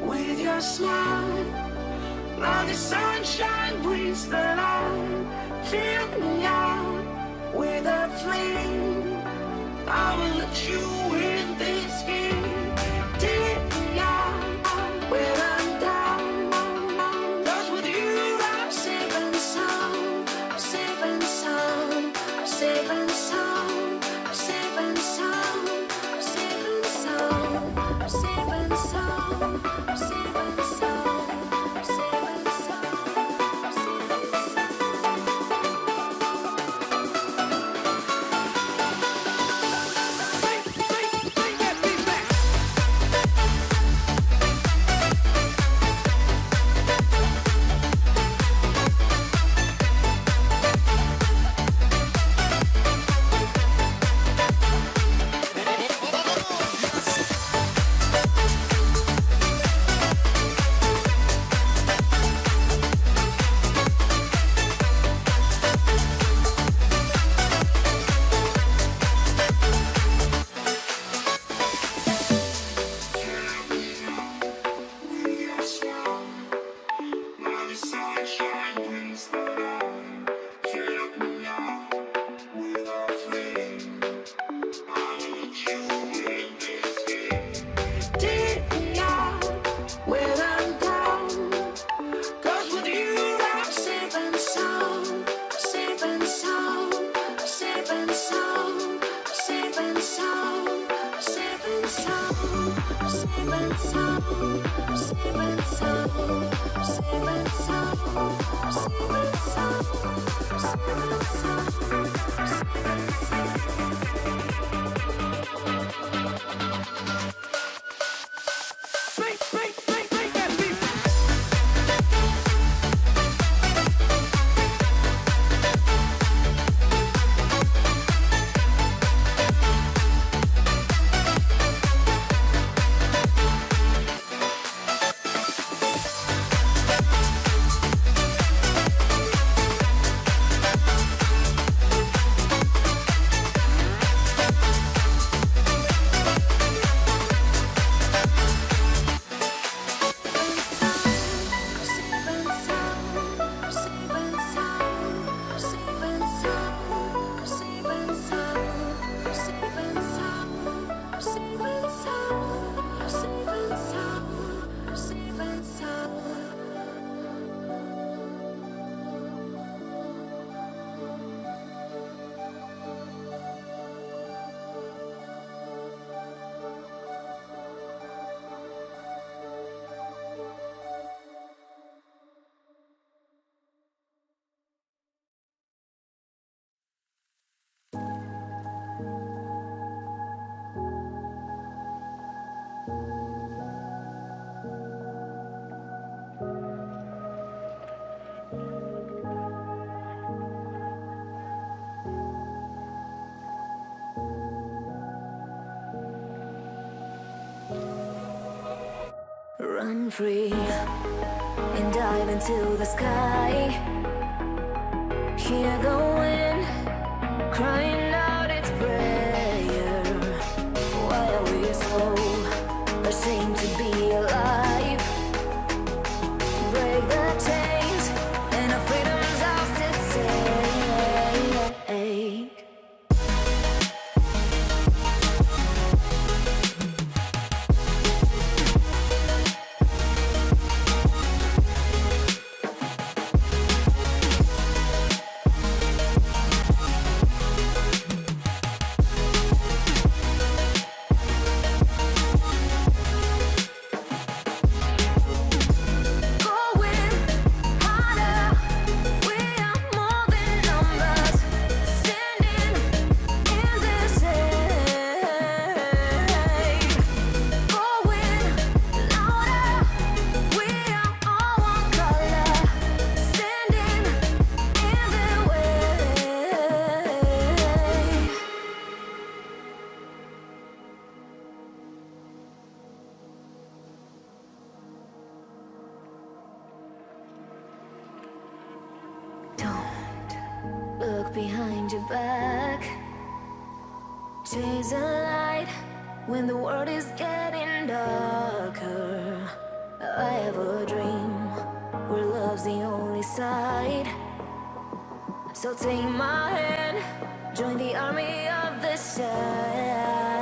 with your smile. Like the sunshine brings the light. Fill me out with a flame. I will let you in this game. Take me out when I'm down. 'Cause with you I'm safe and sound. Safe and sound. Safe and sound. Safe and sound. Safe and sound. Safe and sound. Safe and sound. Safe and sound. Run free and dive into the sky. Hear the wind crying out its prayer. Why are we so ashamed to be alive? Break the chains and our freedom's ours to take. Look behind your back. Chase a light when the world is getting darker. I have a dream where love's the only side. So take my hand, join the army of the side.